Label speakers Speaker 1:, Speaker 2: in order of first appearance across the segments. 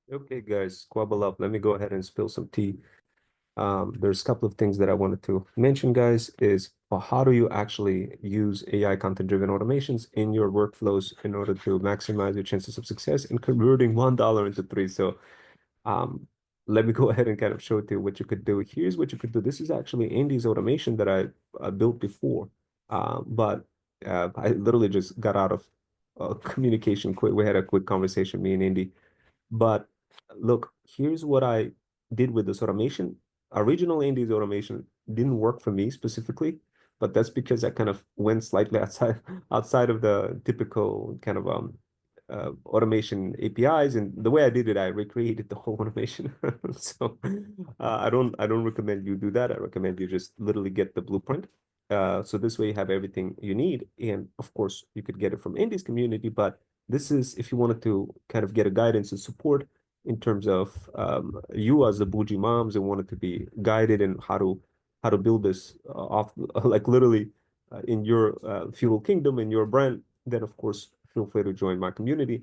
Speaker 1: Okay, guys, squabble up. Let me go ahead and spill some tea. There's a couple of things that I wanted to mention, guys, is how do you actually use AI content-driven automations in your workflows in order to maximize your chances of success in converting $1 into three. So um, let me go ahead and kind of show it to you what you could do. Here's what you could do. This is actually Andy's automation that I built before, but I literally just got out of communication quick. We had a quick conversation, me and Andy. But look, here's what I did with this automation. Original Andy's automation didn't work for me specifically, but that's because I kind of went slightly outside of the typical kind of automation APIs. And the way I did it, I recreated the whole automation. So I don't recommend you do that. I recommend you just literally get the blueprint. So this way you have everything you need. And of course, you could get it from Andy's community, but this is if you wanted to kind of get a guidance and support in terms of you as the bougie moms and wanted to be guided in how to build this off like literally in your feudal kingdom in your brand, then of course feel free to join my community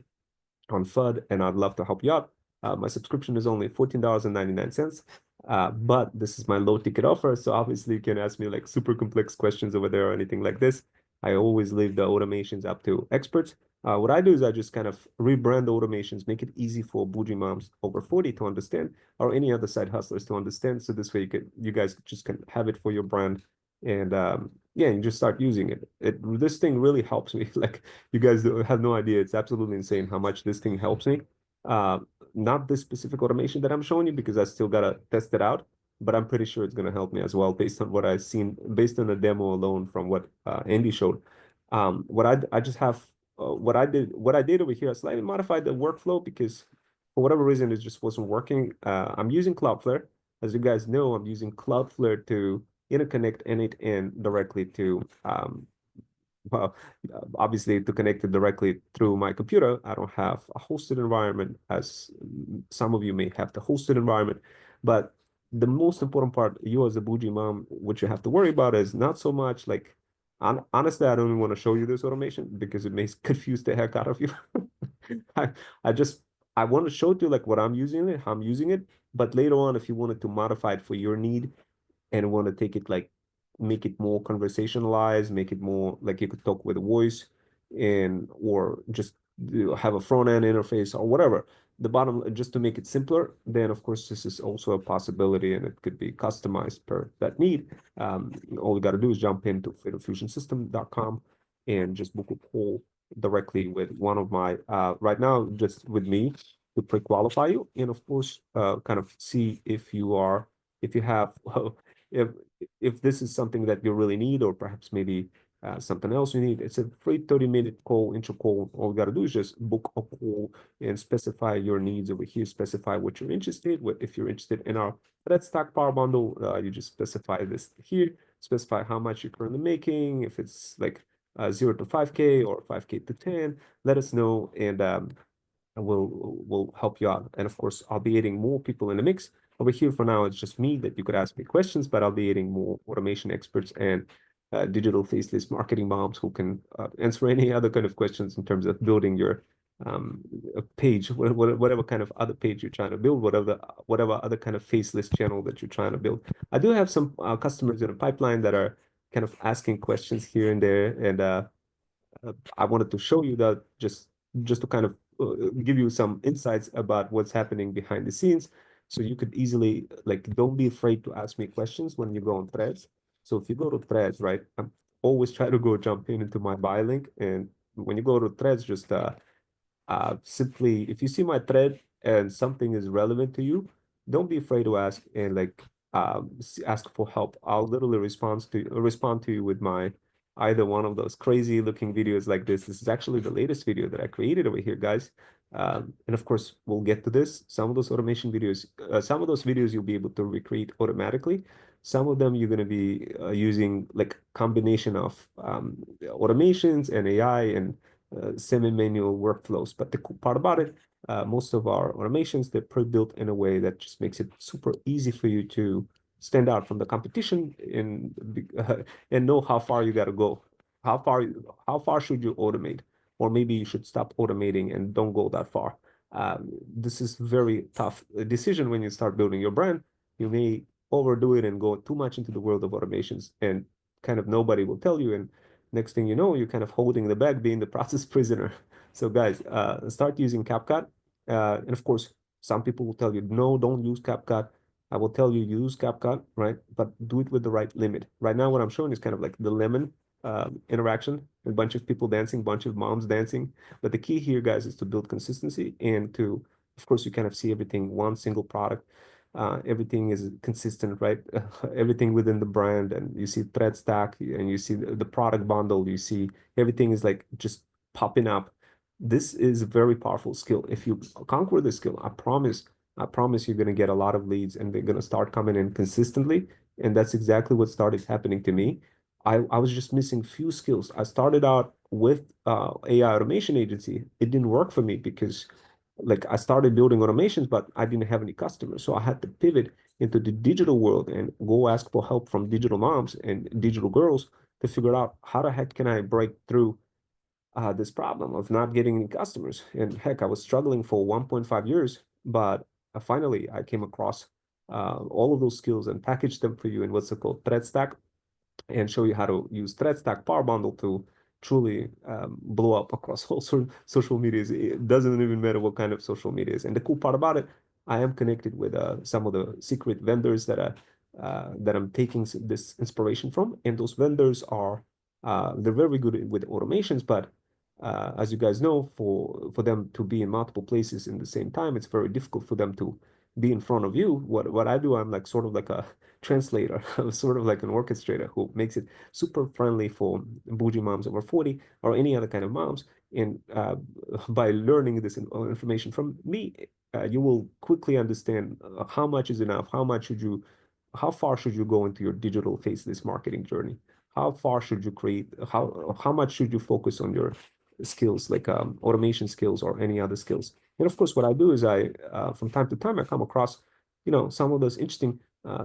Speaker 1: on FUD, and I'd love to help you out. My subscription is only $14.99. But this is my low ticket offer. So obviously you can ask me like super complex questions over there or anything like this. I always leave the automations up to experts. What I do is I just kind of rebrand the automations, make it easy for bougie moms over 40 to understand, or any other side hustlers to understand. So this way you guys just can have it for your brand. And yeah, you just start using it. This thing really helps me. Like you guys have no idea. It's absolutely insane how much this thing helps me. Uh, Not this specific automation that I'm showing you because I still gotta test it out, but I'm pretty sure it's gonna help me as well based on what I've seen, based on the demo alone from what Andy showed. What I just have what I did over here, I slightly modified the workflow because for whatever reason it just wasn't working. I'm using Cloudflare. As you guys know, I'm using Cloudflare to interconnect n8n directly to well, obviously to connect it directly through my computer. I don't have a hosted environment as some of you may have the hosted environment. But the most important part, you as a bougie mom, what you have to worry about is not so much like, honestly, I don't even want to show you this automation because it may confuse the heck out of you. I, I just, I want to show you like what I'm using it, how I'm using it. But later on, if you wanted to modify it for your need, and want to take it like make it more conversationalized, make it more like you could talk with a voice and or just have a front end interface or whatever. The bottom just to make it simpler, then of course this is also a possibility and it could be customized per that need. All you got to do is jump into feudalfusionsystem.com and just book a call directly with one of my right now just with me to pre-qualify you and of course kind of see if you have if if this is something that you really need, or perhaps maybe something else you need. It's a free 30-minute call, intro call. All you got to do is just book a call and specify your needs over here, specify what you're interested with. If you're interested in our Red Stack Power Bundle, you just specify this here, specify how much you're currently making, if it's like 0 to 5K or 5K to 10, let us know, and we'll help you out. And of course, I'll be adding more people in the mix. Over here for now, it's just me that you could ask me questions, but I'll be adding more automation experts and digital faceless marketing moms who can answer any other kind of questions in terms of building your a page, whatever kind of other page you're trying to build, whatever other kind of faceless channel that you're trying to build. I do have some customers in the pipeline that are kind of asking questions here and there, and I wanted to show you that just to kind of give you some insights about what's happening behind the scenes. So you could easily like don't be afraid to ask me questions when you go on threads. So if you go to threads, right, I'm always try to go jump in into my bio link. And when you go to threads, just simply if you see my thread and something is relevant to you, don't be afraid to ask and like ask for help. I'll literally respond to you with my either one of those crazy looking videos like this. This is actually the latest video that I created over here, guys. And of course, we'll get to this. Some of those automation videos, some of those videos you'll be able to recreate automatically. Some of them you're going to be using like combination of automations and AI and semi-manual workflows. But the cool part about it, most of our automations, they're pre-built in a way that just makes it super easy for you to stand out from the competition and know how far you got to go. How far should you automate? Or maybe you should stop automating and don't go that far. This is very tough decision when you start building your brand. You may overdo it and go too much into the world of automations, and kind of nobody will tell you. And next thing you know, you're kind of holding the bag, being the process prisoner. So guys, start using CapCut. And of course, some people will tell you, no, don't use CapCut. I will tell you use CapCut, right? But do it with the right limit. Right now, what I'm showing is kind of like the lemon interaction, a bunch of people dancing, bunch of moms dancing. But the key here, guys, is to build consistency and to, of course, you kind of see everything, one single product. Everything is consistent, right? Everything within the brand, and you see thread stack, and you see the product bundle, you see everything is like just popping up. This is a very powerful skill. If you conquer this skill, I promise you're going to get a lot of leads and they're going to start coming in consistently. And that's exactly what started happening to me. I was just missing few skills. I started out with AI automation agency. It didn't work for me because like I started building automations, but I didn't have any customers. So I had to pivot into the digital world and go ask for help from digital moms and digital girls to figure out how the heck can I break through this problem of not getting any customers. And heck, I was struggling for 1.5 years, but finally I came across all of those skills and packaged them for you in what's it called Thread Stack, and show you how to use Thread Stack Power Bundle to truly blow up across all social medias. It doesn't even matter what kind of social medias. And the cool part about it, I am connected with some of the secret vendors that I'm taking this inspiration from, and those vendors are they're very good with automations, but as you guys know, for them to be in multiple places in the same time, it's very difficult for them to be in front of you. What I do, I'm like sort of like a translator, sort of like an orchestrator who makes it super friendly for bougie moms over 40 or any other kind of moms. And by learning this information from me, you will quickly understand how much is enough, how far should you go into your digital faceless marketing journey? How far should you create? How much should you focus on your skills like automation skills or any other skills? And of course, what I do is from time to time, I come across, some of those interesting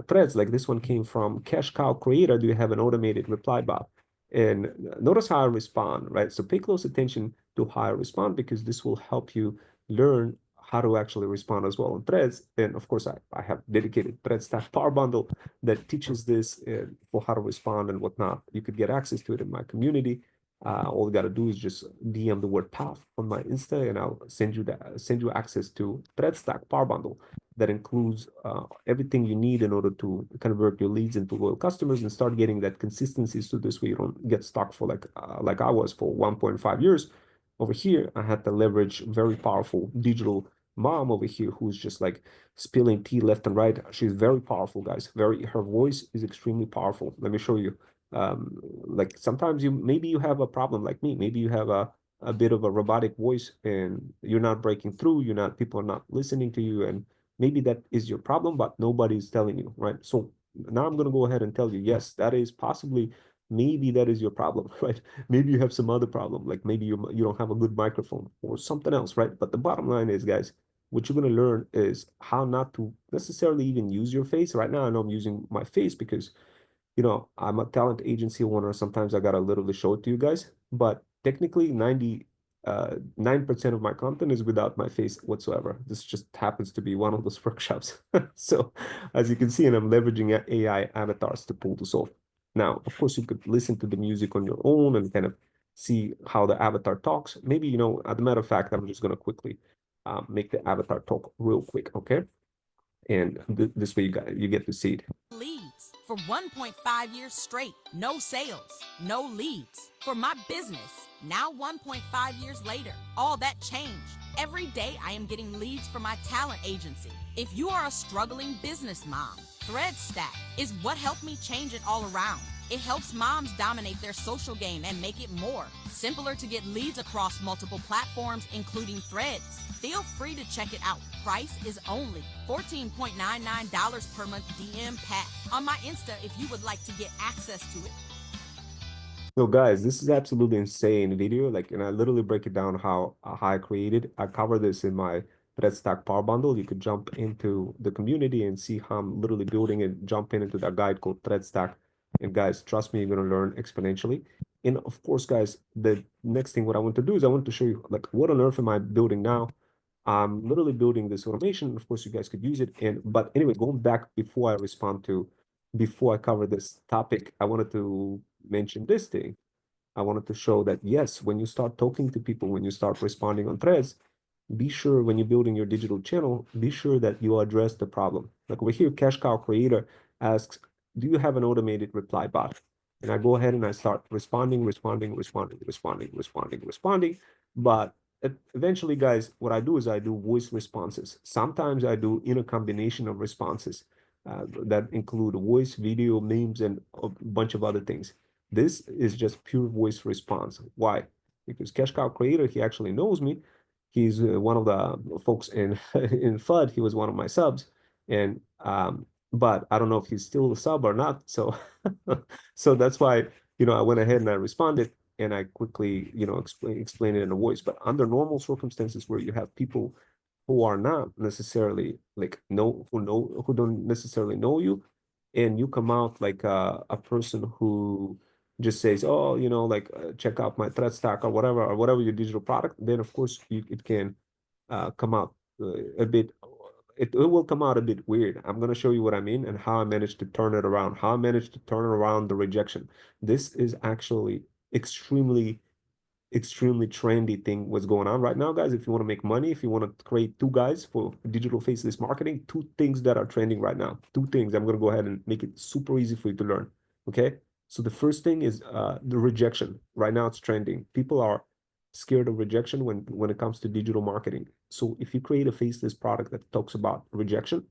Speaker 1: threads. Like this one came from Cash Cow Creator. Do you have an automated reply bot? And notice how I respond, right? So pay close attention to how I respond because this will help you learn how to actually respond as well in threads. And of course, I have dedicated thread stack power bundle that teaches this for how to respond and whatnot. You could get access to it in my community. All you got to do is just DM the word path on my Insta, and I'll send you access to thread stack power bundle that includes everything you need in order to convert your leads into loyal customers and start getting that consistency. So this way you don't get stuck for like I was for 1.5 years. Over here, I had to leverage very powerful digital mom over here who's just like spilling tea left and right. She's very powerful, guys. Her voice is extremely powerful. Let me show you. Like sometimes maybe you have a problem like me. Maybe you have a bit of a robotic voice and you're not breaking through. People are not listening to you, and maybe that is your problem, but nobody's telling you, right? So now I'm gonna go ahead and tell you, yes, that is possibly, maybe that is your problem, right? Maybe you have some other problem, like maybe you don't have a good microphone or something else, right? But the bottom line is, guys, what you're gonna learn is how not to necessarily even use your face. Right now, I know I'm using my face because I'm a talent agency owner. Sometimes I gotta literally show it to you guys, but technically 9% of my content is without my face whatsoever. This just happens to be one of those workshops. So as you can see, and I'm leveraging AI avatars to pull this off. Now, of course, you could listen to the music on your own and kind of see how the avatar talks. Maybe, as a matter of fact, I'm just gonna quickly make the avatar talk real quick, okay? And this way you get to see it.
Speaker 2: Leads for 1.5 years straight. No sales, no leads for my business. Now 1.5 years later, all that changed. Every day I am getting leads from my talent agency. If you are a struggling business mom, ThreadStack is what helped me change it all around. It helps moms dominate their social game and make it more simpler to get leads across multiple platforms, including Threads. Feel free to check it out. Price is only $14.99 per month DM pack on my Insta if you would like to get access to it.
Speaker 1: So guys, this is absolutely insane video. Like, and I literally break it down how I created. I cover this in my Thread Stack Power Bundle. You could jump into the community and see how I'm literally building it. Jump into that guide called Thread Stack. And guys, trust me, you're gonna learn exponentially. And of course, guys, the next thing what I want to do is I want to show you like what on earth am I building now? I'm literally building this automation. Of course, you guys could use it. And but anyway, going back before I cover this topic, I wanted to mention this thing. I wanted to show that yes, when you start talking to people, when you start responding on threads, be sure when you're building your digital channel, be sure that you address the problem. Like over here, Cash Cow Creator asks, do you have an automated reply bot? And I go ahead and I start responding. But eventually, guys, what I do is I do voice responses. Sometimes I do in a combination of responses that include voice, video, memes, and a bunch of other things. This is just pure voice response. Why? Because Cash Cow Creator, he actually knows me. He's one of the folks in in FUD. He was one of my subs, and but I don't know if he's still a sub or not. So so that's why I went ahead and I responded and I quickly explain it in a voice. But under normal circumstances where you have people who are not necessarily like who don't necessarily know you, and you come out like a person who just says, oh, like check out my threat stack or whatever your digital product, then of course it can come out a bit. It will come out a bit weird. I'm going to show you what I mean and how I managed to turn it around, how I managed to turn around the rejection. This is actually extremely extremely trendy thing what's going on right now, guys. If you want to make money, if you want to create two guys for digital faceless marketing, two things that are trending right now. Two things. I'm going to go ahead and make it super easy for you to learn. Okay. So the first thing is the rejection. Right now it's trending. People are scared of rejection when it comes to digital marketing. So if you create a faceless product that talks about rejection,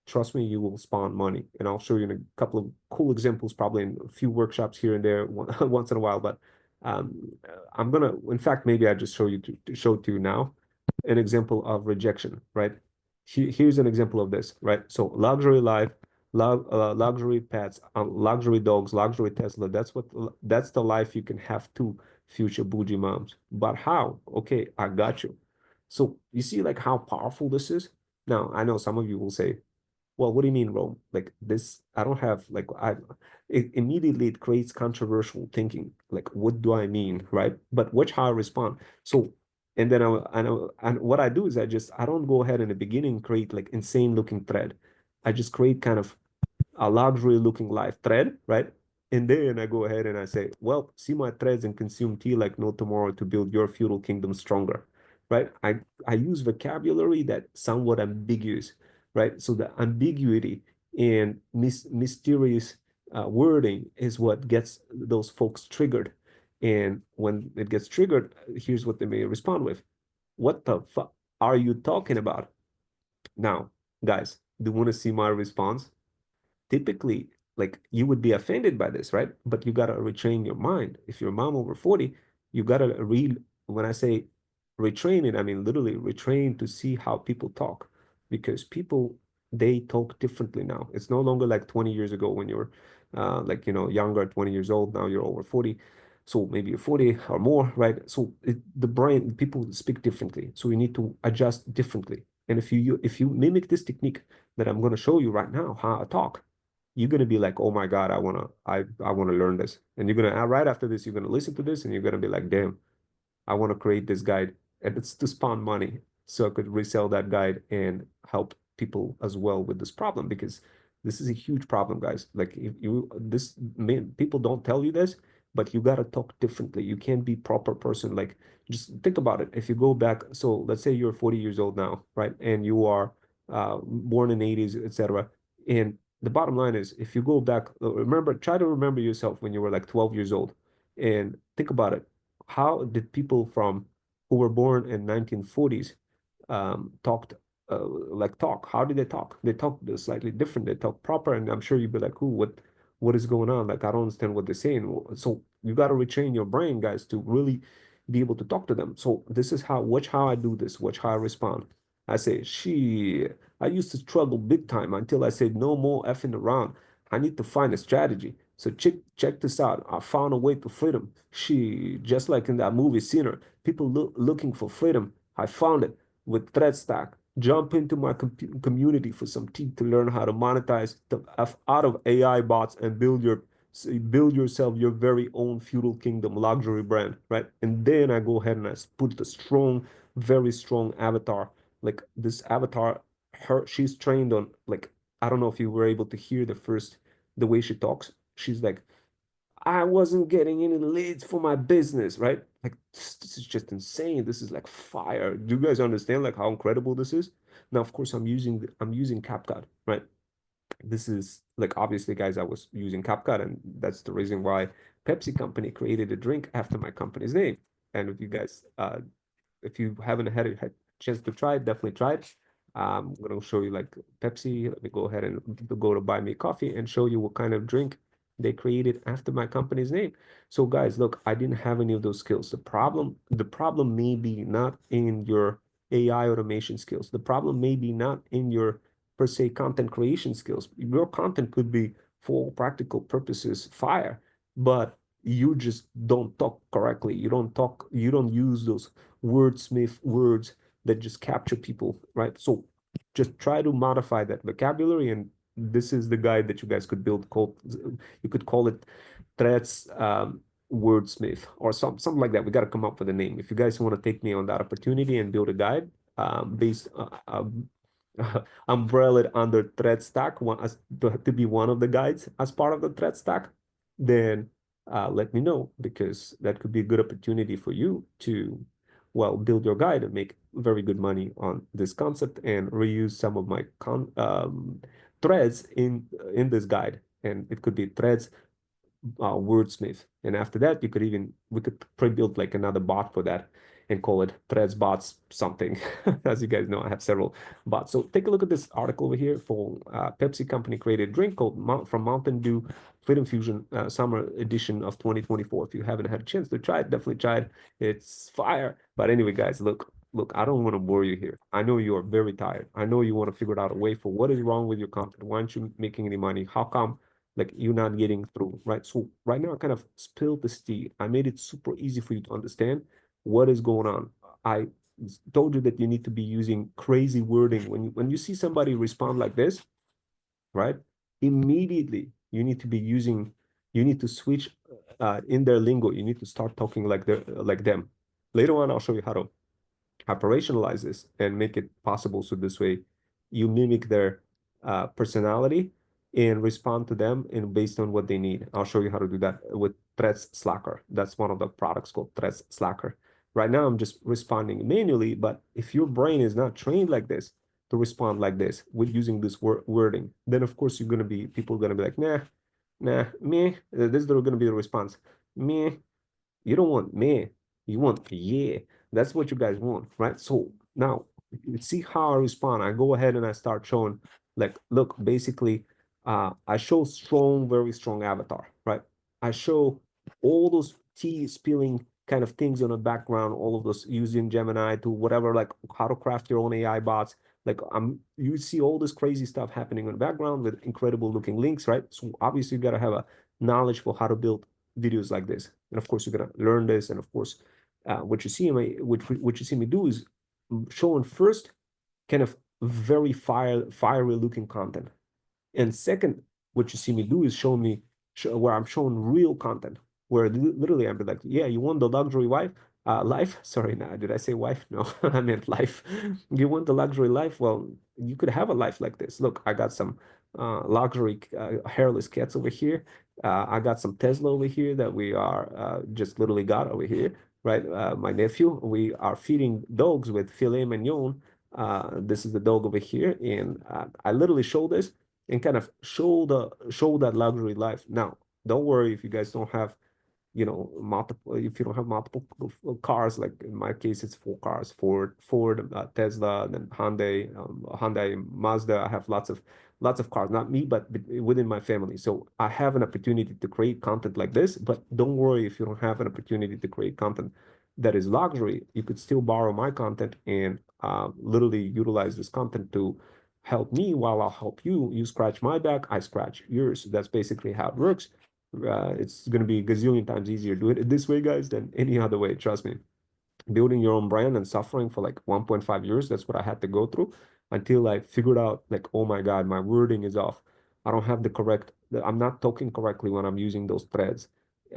Speaker 1: trust me, you will spawn money. And I'll show you in a couple of cool examples, probably in a few workshops here and there once in a while. But I'm gonna, in fact, maybe I just show to you now an example of rejection, right? Here's an example of this, right? So luxury life, luxury pets, luxury dogs, luxury Tesla. That's the life you can have to future bougie moms. But how? Okay, I got you. So you see like how powerful this is? Now, I know some of you will say, well, what do you mean, Rome? Like this, I don't have like immediately it creates controversial thinking. Like, what do I mean, right? But watch how I respond. So, and then and what I do is I don't go ahead in the beginning create like insane looking thread. I just create kind of a luxury looking life thread, right? And then I go ahead and I say, well, see my threads and consume tea like no tomorrow to build your feudal kingdom stronger, right? I use vocabulary that somewhat ambiguous, right? So the ambiguity and mysterious wording is what gets those folks triggered. And when it gets triggered, here's what they may respond with. What the fuck are you talking about? Now, guys, do you want to see my response? Typically, like you would be offended by this, right? But you gotta retrain your mind. If you're a mom over 40, you gotta when I say retrain it, I mean literally retrain to see how people talk. Because people, they talk differently now. It's no longer like 20 years ago when you're like, younger, 20 years old, now you're over 40. So maybe you're 40 or more, right? So the brain, people speak differently. So you need to adjust differently. And if you mimic this technique that I'm going to show you right now, how I talk, you're gonna be like, oh my God, I wanna learn this. And you're gonna right after this, you're gonna listen to this and you're gonna be like, damn, I want to create this guide, and it's to spawn money so I could resell that guide and help people as well with this problem because this is a huge problem, guys. Like if you this man, people don't tell you this, but you gotta talk differently. You can't be proper person. Like just think about it. If you go back, so let's say you're 40 years old now, right? And you are born in 80s, etc. And the bottom line is if you go back, try to remember yourself when you were like 12 years old and think about it. How did people from who were born in 1940s talked talk? How did they talk? They talk slightly different. They talk proper, and I'm sure you'd be like, "Who? What is going on? Like, I don't understand what they're saying." So you got to retrain your brain, guys, to really be able to talk to them. So this is how. Watch how I do this. Watch how I respond. I say, "She." I used to struggle big time until I said, "No more effing around. I need to find a strategy." So check this out. I found a way to freedom. She, just like in that movie Sinner, people looking for freedom. I found it with Thread Stack. Jump into my community for some tea to learn how to monetize the F out of AI bots and build yourself your very own feudal kingdom luxury brand, right? And then I go ahead and I put the strong, very strong avatar like this avatar, she's trained on like, I don't know if you were able to hear the way she talks. She's like, I wasn't getting any leads for my business, right? Like this is just insane. This is like fire. Do you guys understand like how incredible this is? Now, of course, I'm using CapCut, right? This is like obviously, guys, I was using CapCut, and that's the reason why Pepsi Company created a drink after my company's name. And if you haven't had a chance to try it, definitely try it. I'm going to show you like Pepsi. Let me go ahead and go to buy me coffee and show you what kind of drink they created after my company's name. So guys, look, I didn't have any of those skills. The problem may be not in your AI automation skills. The problem may be not in your per se content creation skills. Your content could be for all practical purposes fire, but you just don't talk correctly. You don't use those wordsmith words that just capture people, right? So just try to modify that vocabulary, and this is the guide that you guys could build called, you could call it threads wordsmith or something like that. We got to come up with a name. If you guys want to take me on that opportunity and build a guide based umbrella under thread stack to be one of the guides as part of the thread stack, then let me know, because that could be a good opportunity for you to, well, build your guide and make very good money on this concept and reuse some of my threads in this guide. And it could be threads wordsmith. And after that, we could pre-build like another bot for that and call it threads bots something. As you guys know, I have several bots. So take a look at this article over here for Pepsi Company created drink called from Mountain Dew Freedom Fusion Summer Edition of 2024. If you haven't had a chance to try it, definitely try it. It's fire. But anyway, guys, look, I don't want to bore you here. I know you are very tired. I know you want to figure out a way for what is wrong with your content. Why aren't you making any money? How come like you're not getting through, right? So right now I kind of spilled the tea. I made it super easy for you to understand what is going on. I told you that you need to be using crazy wording when you see somebody respond like this, right? Immediately you need to switch in their lingo. You need to start talking like them. Later on, I'll show you how to operationalize this and make it possible. So this way you mimic their personality and respond to them and based on what they need. I'll show you how to do that with Threads Slacker. That's one of the products called Threads Slacker. Right now, I'm just responding manually, but if your brain is not trained like this to respond like this with using this wording, then of course people are gonna be like, nah, meh. This is gonna be the response. Meh, you don't want me. You want yeah. That's what you guys want, right? So now you see how I respond. I go ahead and I start showing, like, look, basically, I show strong, very strong avatar, right? I show all those tea spilling kind of things on the background, all of those using Gemini to whatever, like how to craft your own AI bots. Like you see all this crazy stuff happening in the background with incredible looking links, right? So obviously you gotta have a knowledge for how to build videos like this. And of course, you're gonna learn this. And of course, what you see me do is showing first kind of very fiery looking content. And second, what you see me do is where I'm showing real content, where literally I'm like, yeah, you want the luxury life? Sorry, nah, did I say wife? No, I meant life. You want the luxury life? Well, you could have a life like this. Look, I got some luxury hairless cats over here. I got some Tesla over here that we are just literally got over here, right? My nephew, we are feeding dogs with filet mignon. This is the dog over here, and I literally show this and kind of show that luxury life. Now, don't worry if you guys don't have, multiple, if you don't have multiple cars. Like in my case, it's 4 cars: Ford, Tesla, then Hyundai, Mazda. I have lots of cars, not me, but within my family. So I have an opportunity to create content like this. But don't worry if you don't have an opportunity to create content that is luxury. You could still borrow my content and literally utilize this content to help me while I'll help you. You scratch my back, I scratch yours. That's basically how it works. It's going to be a gazillion times easier do it this way, guys, than any other way. Trust me. Building your own brand and suffering for like 1.5 years, that's what I had to go through until I figured out, like, oh my God, my wording is off. I don't have I'm not talking correctly when I'm using those threads.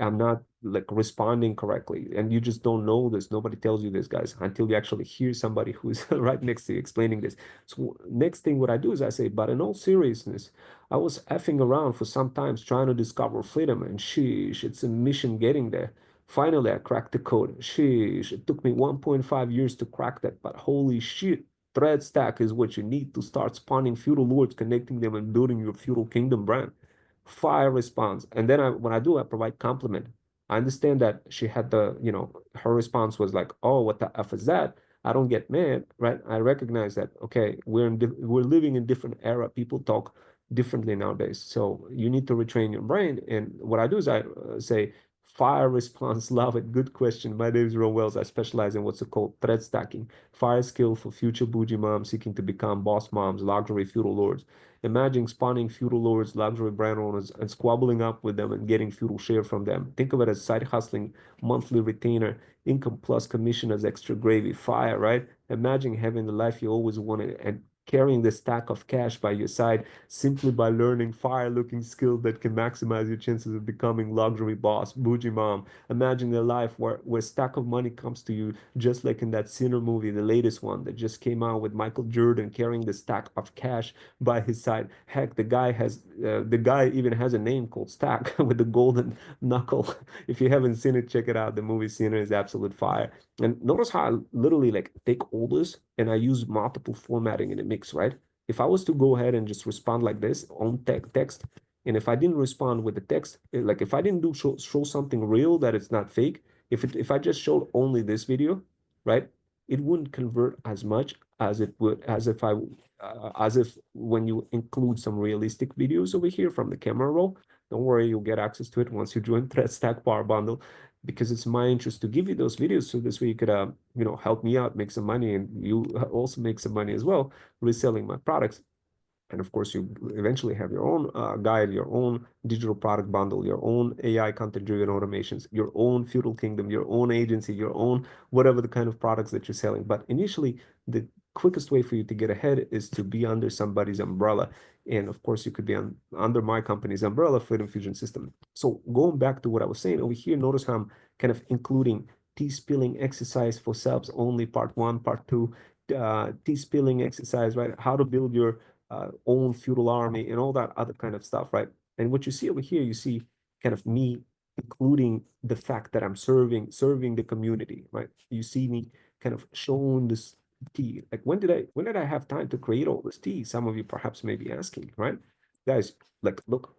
Speaker 1: I'm not like responding correctly. And you just don't know this. Nobody tells you this, guys, until you actually hear somebody who's right next to you explaining this. So next thing what I do is I say, but in all seriousness, I was effing around for some times trying to discover freedom, and sheesh, it's a mission getting there. Finally, I cracked the code. Sheesh, it took me 1.5 years to crack that, but holy shit, thread stack is what you need to start spawning feudal lords, connecting them, and building your feudal kingdom brand. Fire response. And then when I do, I provide compliment. I understand that she had her response was like, oh, what the F is that? I don't get mad, right? I recognize that, okay, we're living in different era. People talk differently nowadays. So you need to retrain your brain. And what I do is I say, fire response, love it. Good question. My name is Ron Wells. I specialize in what's called thread stacking. Fire skill for future bougie moms seeking to become boss moms, luxury feudal lords. Imagine spawning feudal lords, luxury brand owners, and squabbling up with them and getting feudal share from them. Think of it as side hustling, monthly retainer, income plus commission as extra gravy. Fire, right? Imagine having the life you always wanted and carrying the stack of cash by your side simply by learning fire-looking skills that can maximize your chances of becoming luxury boss, bougie mom. Imagine a life where stack of money comes to you, just like in that Sinner movie, the latest one that just came out with Michael Jordan carrying the stack of cash by his side. Heck, the guy even has a name called Stack with the golden knuckle. If you haven't seen it, check it out. The movie Sinner is absolute fire. And notice how I literally like take all this and I use multiple formatting in a mix, right? If I was to go ahead and just respond like this on text, and if I didn't respond with the text, like if I didn't show something real that it's not fake, if I just showed only this video, right, it wouldn't convert as much as it would as if when you include some realistic videos over here from the camera roll. Don't worry, you'll get access to it once you join Thread Stack Power Bundle, because it's my interest to give you those videos so this way you could help me out, make some money, and you also make some money as well reselling my products. And of course, you eventually have your own guide, your own digital product bundle, your own AI content-driven automations, your own feudal kingdom, your own agency, your own whatever the kind of products that you're selling. But initially, the quickest way for you to get ahead is to be under somebody's umbrella. And of course, you could be under my company's umbrella, Freedom Fusion System. So going back to what I was saying over here, notice how I'm kind of including tea spilling exercise for subs only, part one, part two, tea spilling exercise, right? How to build your own feudal army and all that other kind of stuff, right? And what you see over here, you see kind of me including the fact that I'm serving the community, right? You see me kind of showing this tea. Like when did I have time to create all this tea? Some of you perhaps may be asking, right? Guys, like look,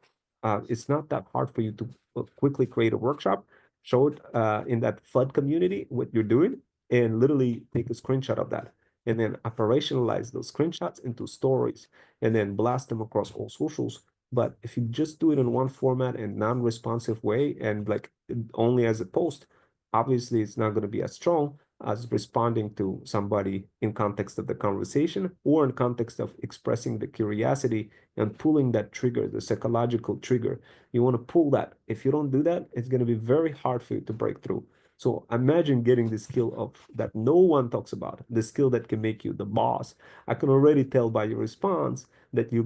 Speaker 1: it's not that hard for you to quickly create a workshop, show it in that flood community what you're doing, and literally take a screenshot of that and then operationalize those screenshots into stories and then blast them across all socials. But if you just do it in one format and non-responsive way and like only as a post, obviously it's not going to be as strong as responding to somebody in context of the conversation or in context of expressing the curiosity and pulling that trigger, the psychological trigger. You want to pull that. If you don't do that, it's going to be very hard for you to break through. So imagine getting the skill of that no one talks about, the skill that can make you the boss. I can already tell by your response that you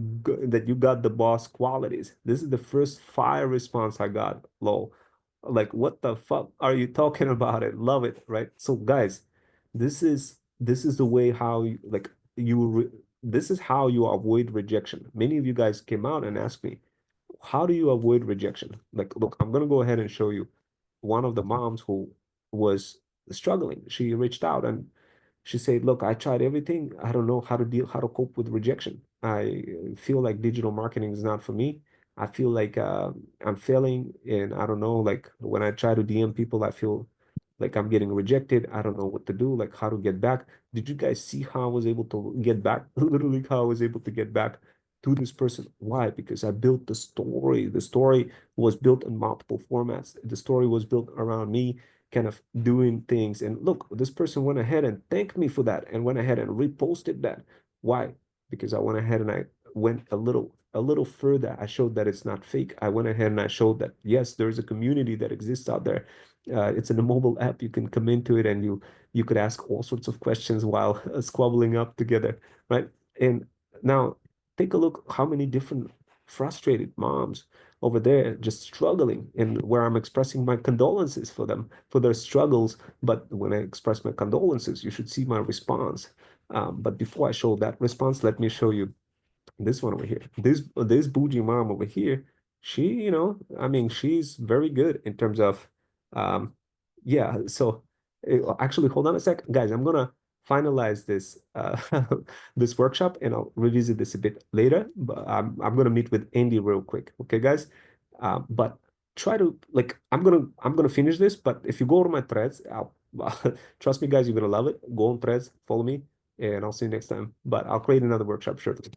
Speaker 1: got the boss qualities. This is the first fire response I got. Lol. Like what the fuck are you talking about it? Love it, right? So guys, this is the way how you like you re this is how you avoid rejection. Many of you guys came out and asked me, how do you avoid rejection? Like, look, I'm gonna go ahead and show you one of the moms who was struggling. She reached out and she said, look, I tried everything. I don't know how to cope with rejection. I feel like digital marketing is not for me. I feel like I'm failing, and I don't know, like when I try to DM people, I feel like I'm getting rejected. I don't know what to do, like how to get back. Did you guys see how I was able to get back? Literally how I was able to get back to this person. Why? Because I built the story. The story was built in multiple formats. The story was built around me kind of doing things. And look, this person went ahead and thanked me for that and went ahead and reposted that. Why? Because I went ahead and I went a little further. I showed that it's not fake. I went ahead and I showed that yes, there's a community that exists out there. It's in a mobile app. You can come into it and you could ask all sorts of questions while squabbling up together, right? And now take a look how many different frustrated moms over there just struggling, and where I'm expressing my condolences for them, for their struggles. But when I express my condolences, you should see my response. But before I show that response, let me show you this one over here. This bougie mom over here, she, I mean, she's very good in terms of, yeah. So actually, hold on a sec, guys. I'm gonna finalize this this workshop, and I'll revisit this a bit later. But I'm gonna meet with Andy real quick, okay, guys? But try to like I'm gonna finish this. But if you go to my threads, I'll trust me, guys, you're gonna love it. Go on threads, follow me, and I'll see you next time. But I'll create another workshop shortly.